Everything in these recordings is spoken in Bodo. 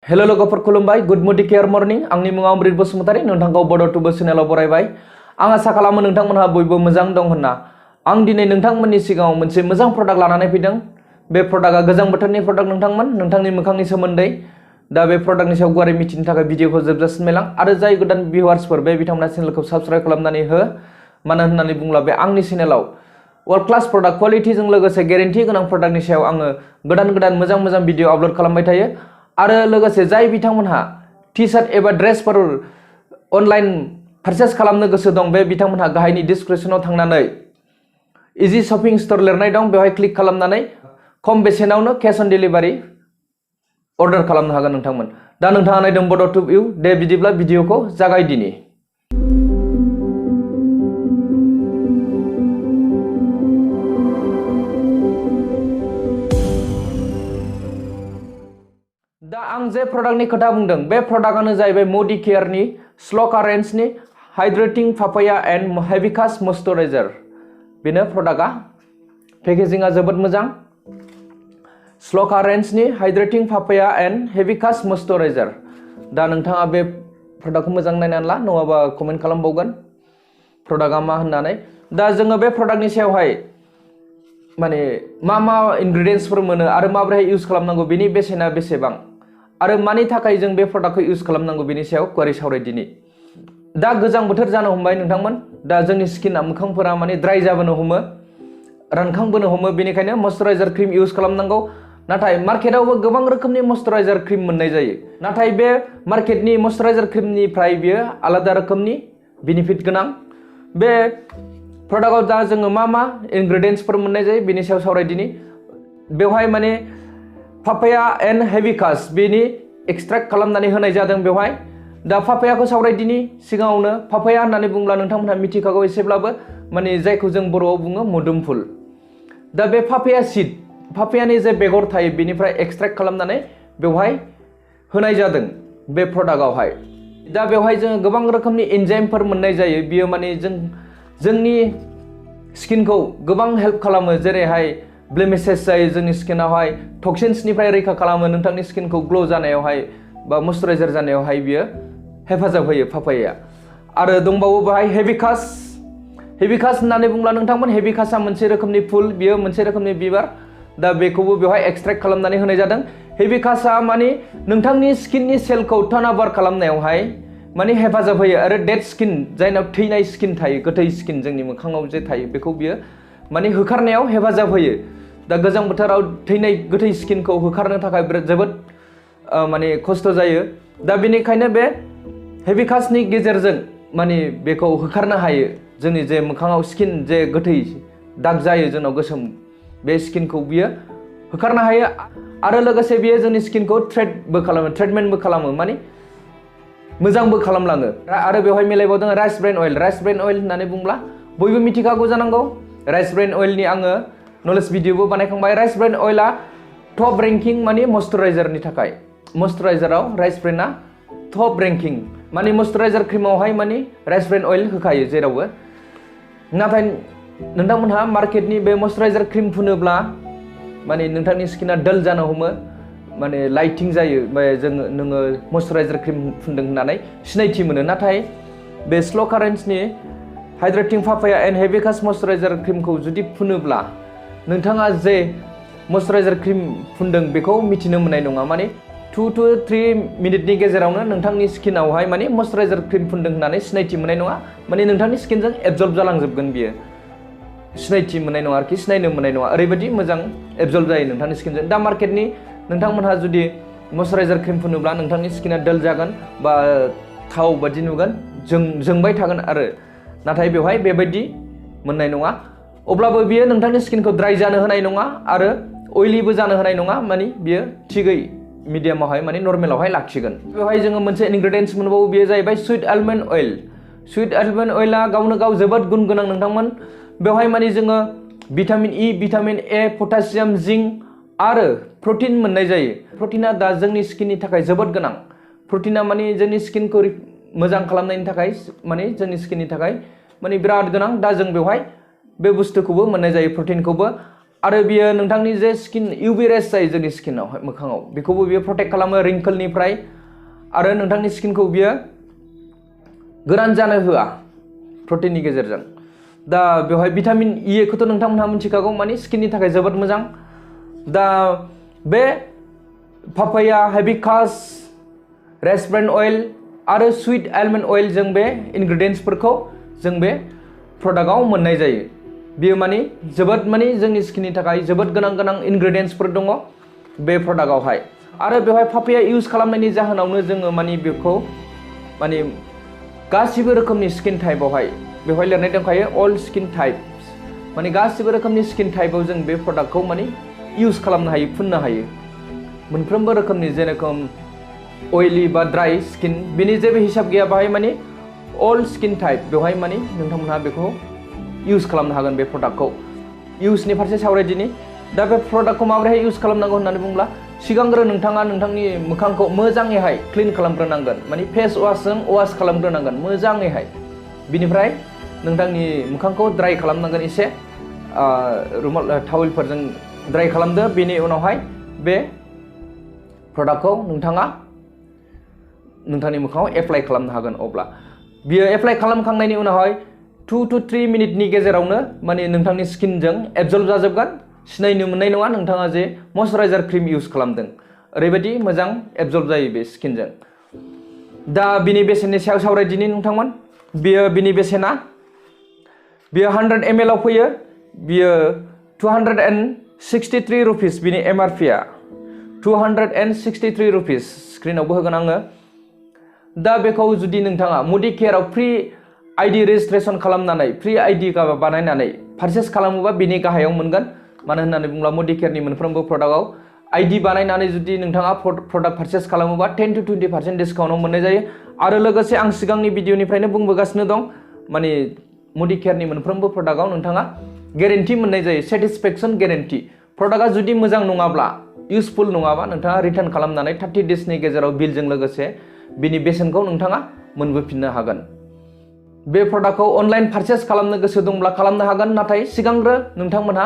हेलो लोगोफोर खुलुमबाय गुड मडिकेयर मर्निं आंनि मुङा अमृत बसुमतारी नोंथांखौ बड' टुबो चेनेलाव बरायबाय आं आसा खालामो नोंथांमोनहा बयबो मोजां दं होनना आं दिनै नोंथांमोननि सिगाङाव मोनसे मोजां प्रडाक्ट लानानै फैदों बे प्रडाक्टआ गोजां बोथोरनि प्रडाक्ट नोंथांनि मोखांनि सोमोन्दै दा बे प्रडाक्टनि सायाव गुवारै मिथिनो थाखाय भिडिअखौ जोबजासिम नायलां आरो जाय गोदान भिउवार्सफोर बे बिथांमोना चेनेलखौ साबस्क्राइब खालामनानै हो मानो होननानै बुङोब्ला बे आंनि चेनेलाव वर्ल्ड क्लास प्रडाक्ट क्वालिटिजों लोगोसे गेरेन्टि गोनां प्रडाक्टनि सायाव आङो गोदान मोजां भिडिअ आपलोड खालामबाय थायो आरो लोगोसे जाय बिथांमोनहा टि-शार्ट एबा ड्रेसफोर अनलाइन पारचेस खालामनो गोसो दं बे बिथांमोनहा गाहायनि डिसक्रिप्शनाव थांनानै इजि शपिं स्टोर लिरनाय दं बेवहाय क्लिक खालामनानै खम बेसेनावनो कैश अन डिलिभारि अर्डार खालामनो हागोन नोंथांमोन दा नोंथाङा नायदों बड' टुब इउ दे बिदिब्ला भिडिअखौ जागायदिनि दा आं जे प्रडाक्टनि खोथा बुंदों बे प्रडाक्टआनो जाहैबाय मडिकेयारनि श्लका रेन्जनि हाइड्रेटिं पापाया एन्ड हिबिस्कास मइस्चराइजार बेनो प्रडाक्टआ पेकेजिंआ जोबोद मोजां श्लका रेन्जनि हाइड्रेटिं पापाया एन्ड हिबिस्कास मइस्चराइजार दा नोंथाङा बे प्रडाक्टखौ मोजां नायनानै ला नङाबा कमेन्ट खालामबावगोन प्रडाक्टआ मा होननानै दा जोङो बे प्रडाक्टनि सायावहाय माने मा इनग्रेडियेन्ट्सफोर मोनो आरो माबोरैहाय इउज खालामनांगौ बेनि बेसेना बेसेबां आरो मानि थाखाय जों बे प्रडाक्टखौ इउज खालामनांगौ बेनि सायाव गुवारै सावरायदिनि दा गोजां बोथोर जानो हमबाय नोंथांमोन दा जोंनि स्किना मोखांफोरा माने ड्राइ जाबोनो हमो रानखांबोनो हमो बेनिखायनो मइस्चराइजार क्रिम इउज खालामनांगौ नाथाय मार्केटावबो गोबां रोखोमनि मइस्चराइजार क्रिम मोननाय जायो नाथाय बे मार्केटनि मइस्चराइजार क्रिमनिफ्राय बियो आलादा रोखोमनि बेनिफिट गोनां बे प्रडाक्टआव दा जोङो मा इनग्रेडियेन्ट्सफोर मोननाय जायो बेनि सायाव सावरायदिनि बेवहाय माने पापाया एन्ड हिबिस्कास बेनि एक्सट्रेक्ट खालामनानै होनाय जादों बेवहाय दा पापायाखौ सावरायदिनि सिगाङावनो पापाया होननानै बुंब्ला नोंथांमोनहा मिथिखागौ एसेब्लाबो माने जायखौ जों बर'आव बुङो मोदोमफुल दा बे पापाया सीड पापायानि जे बेगर थायो बेनिफ्राय एक्सट्रेक्ट खालामनानै बेवहाय होनाय जादों बे प्रडाक्टआवहाय दा बेवहाय जोङो गोबां रोखोमनि एन्जाइमफोर मोननाय जायो बियो माने जोंनि स्किनखौ गोबां हेल्प खालामो जेरैहाय ब्लेमिशेस जायो जोंनि स्किनावहाय टक्सिन्सनिफ्राय रैखा खालामो नोंथांनि स्किनखौ ग्लो जानायावहाय बा मइस्चराइजार जानायावहाय बियो हेफाजाब होयो पापाया आरो दंबावो बाहाय हिबिस्कास होननानै बुंब्ला नोंथांमोन हिबिस्कासआ मोनसे रोखोमनि फुल बियो मोनसे रोखोमनि बिबार दा बेखौबो बेवहाय एक्सट्रेक्ट खालामनानै होनाय जादों हिबिस्कासआ माने नोंथांनि स्किननि सेलखौ टार्नओभार खालामनायावहाय माने हेफाजाब होयो आरो डेड स्किन जायनाव थैनाय स्किन थायो गोथै स्किन जोंनि मोखाङाव जे थायो बेखौ बियो माने होखारनायाव हेफाजाब होयो दा गोजां बोथोराव थैनाय गोथै स्किनखौ होखारनो थाखाय जोबोद माने खस्थ' जायो दा बेनिखायनो बे हिबिस्कासनि गेजेरजों माने बेखौ होखारनो हायो जोंनि जे मोखाङाव स्किन जे गोथै दाग जायो जोंनाव गोसोम बे स्किनखौ बियो होखारनो हायो आरो लोगोसे बियो जोंनि स्किनखौ ट्रिटमेन्टबो खालामो माने मोजांबो खालामलाङो आरो बेवहाय मिलायबावदों राइस ब्रेन अइल होननानै बुंब्ला बयबो मिथिखागौ जानांगौ राइस ब्रेन अइलनि आङो नलेज भिडिअबो बानायखांबाय राइस ब्रेन अइलआ टप रेंकिं माने मइस्चराइजारनि थाखाय मइस्चराइजाराव राइस ब्रेनआ टप रेंकिं माने मइस्चराइजार क्रिमावहाय माने राइस ब्रेन अइल होखायो जेरावबो नाथाय नोंथांमोनहा मार्केटनि बे मइस्चराइजार क्रिम फुनोब्ला माने नोंथांनि स्किना डल जानो हमो माने लाइटिं जायो नोङो मइस्चराइजार क्रिम फुनदों होननानै सिनायथि मोनो नाथाय बे श्लका रेन्जनि हाइड्रेटिं पापाया एन्ड हिबिस्कास मइस्चराइजार क्रिमखौ जुदि फुनोब्ला नोंथाङा जे मइस्चराइजार क्रिम फुनदों बेखौ मिथिनो मोननाय नङा माने 2 to 3 मिनिटनि गेजेरावनो नोंथांनि स्किनावहाय माने मइस्चराइजार क्रिम फुनदों होननानै सिनायथि मोननाय नङा माने नोंथांनि स्किनजों एबजर्ब जालांजोबगोन बियो सिनायथि मोननाय नङा आरोखि सिनायनो मोननाय नङा ओरैबायदि मोजां एबजर्ब जायो नोंथांनि स्किनजों दा मार्केटनि नोंथांमोनहा जुदि मइस्चराइजार क्रिम फुनोब्ला नोंथांनि स्किना डल जागोन बा थाव बादि नुगोन जोंबाय थागोन आरो नाथाय बेवहाय बेबायदि मोननाय नङा अब्लाबो बियो नोंथांनि स्किनखौ ड्राइ जानो होनाय नङा आरो अइलिबो जानो होनाय नङा माने बियो थिगै मिडियामावहाय माने नर्मेलावहाय लाखिगोन बेवहाय जोङो मोनसे इनग्रेडियेन्ट्स मोनबावो बेयो जाहैबाय सुइट आलमन्ड अइलआ गावनो गाव जोबोद गुन गोनां नोंथांमोन बेवहाय माने जोङो vitamin E vitamin A potassium zinc आरो प्रटिन मोननाय जायो प्रटिना दा जोंनि स्किननि थाखाय जोबोद गोनां प्रटिना माने जोंनि स्किनखौ मोजां खालामनायनि थाखाय माने जोंनि स्किननि थाखाय माने बिराद गोनां दा जों बेवहाय बे बुस्थुखौबो मोननाय जायो प्रटिनखौबो आरो बियो नोंथांनि जे स्किन UV रेस जायो जोंनि स्किनाव मोखाङाव बेखौबो बियो प्रटेक्ट खालामो रिंकलनिफ्राय आरो नोंथांनि स्किनखौ बियो गोरान जानो होआ प्रटिननि गेजेरजों दा बेवहाय भिटामिन E खौथ' नोंथांमोनहा मिथिखागौ माने स्किननि थाखाय जोबोद मोजां दा बे पापाया हाइबिस्कास रेसपेरेन्ट अइल आरो स्वीट आलमन्ड अइल जों बे इनग्रेडियेन्ट्सफोरखौ जों बे प्रडाक्टआव मोननाय जायो बियो माने जोबोद माने जोंनि स्किननि थाखाय जोबोद गोनां इनग्रेडियेन्ट्सफोर दङ बे प्रडाक्टआवहाय आरो बेवहाय पापाया इउज खालामनायनि जाहोनावनो जोङो माने बेखौ माने गासिबो रोखोमनि स्किन टाइपआवहाय बेवहाय लिरनाय दंखायो अल स्किन टाइप्स माने गासिबो रोखोमनि स्किन टाइपआव जों बे प्रडाक्टखौ माने इउज खालामनो हायो फुननो हायो मोनफ्रोमबो रोखोमनि जेरेखम अइली बा ड्राई स्किन बिनि जेबो हिसाब गैया बाहाय माने अल स्किन टाइप बेवहाय माने नोंथांमोनहा बेखौ इउज खालामनो हागोन बे प्रडाक्टखौ इउजनि फारसे सावरायदिनि दा बे प्रडाक्टखौ माबोरैहाय इउज खालामनांगौ होननानै बुङोब्ला सिगांग्रो नोंथाङा नोंथांनि मोखांखौ मोजाङैहाय क्लिन खालामग्रोनांगोन माने फेस वाशजों वाश खालामग्रोनांगोन मोजाङैहाय बिनिफ्राय नोंथांनि मोखांखौ ड्राइ खालामनांगोन एसे रुमाल टावेलफोरजों ड्राइ खालामदो बेनि उनावहाय बे प्रडाक्टखौ नोंथाङा नोंथांनि मोखाङाव एप्लाइ खालामनो हागोन अब्ला बियो एप्लाइ खालामखांनायनि उनावहाय 2 to 3 मिनिटनि गेजेरावनो माने नोंथांनि स्किनजों एबजर्ब जाजोबगोन सिनायनो मोननाय नङा नोंथाङा जे मयस्चाराइजार क्रिम इउज खालामदों ओरैबायदि मोजां एबजर्ब जायो बे स्किनजों दा बिनि बेसेननि सायाव सावरायदिनि नोंथांमोन बियो बिनि बेसेना बियो 100 ml आव फैयो बियो 263 रुपिस बिनि MRP आ 263 रुपिस स्क्रिनावबो होगोन आङो दा बेखौ जुदि नोंथाङा मडिकेयाराव फ्रि आइडि रेजिस्ट्रेसन खालामनानै फ्रि आइडि बानायनानै पारचेस खालामोबा बिनि गाहायाव मोनगोन मानो होननानै बुङोब्ला मडिकेयारनि मोनफ्रोमबो प्रडाक्टआव आइडि बानायनानै जुदि नोंथाङा प्रडाक्ट पारचेस खालामोबा 10 to 20% डिसकाउन्टआव मोननाय जायो आरो लोगोसे आं सिगांनि भिडिअनिफ्रायनो बुंबोगासिनो दं माने मडिकेयारनि मोनफ्रोमबो प्रडाक्टआव नोंथाङा गेरेन्टि मोननाय जायो सेटिसफेक्सन गेरेन्टि प्रडाक्टआ जुदि मोजां नङाब्ला इउजफुल नङाबा नोंथाङा रिटार्न खालामनानै 30 डेजनि गेजेराव बिलजों लोगोसे बिनि बेसेनखौ नोंथाङा मोनबोफिननो हागोन बे प्रडाक्टखौ अनलाइन पारचेस खालामनो गोसो दंब्ला खालामनो हागोन नाथाय सिगांग्रो नोंथांमोनहा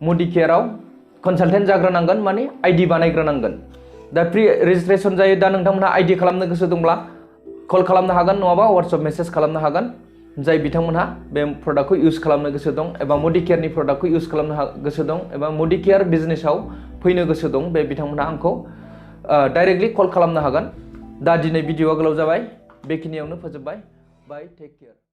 मडिकेयाराव कनसालटेन्ट जाग्रोनांगोन माने आइडि बानायग्रोनांगोन दा प्रि रेजिस्ट्रेसन जायो दा नोंथांमोनहा आइडि खालामनो गोसो दंब्ला कल खालामनो हागोन नङाबा WhatsApp मेसेज खालामनो हागोन जाय बिथांमोनहा बे प्रडाक्टखौ इउज खालामनो गोसो दं एबा मडिकेयारनि प्रडाक्टखौ इउज खालामनो गोसो दं एबा मडिकेयार बिजनेसाव फैनो गोसो दं बे बिथांमोनहा आंखौ डाइरेक्टलि कल खालामनो हागोन दा दिनै भिडिअआ गोलाव जाबाय बेखिनियावनो फोजोबबाय बाय टेक केयार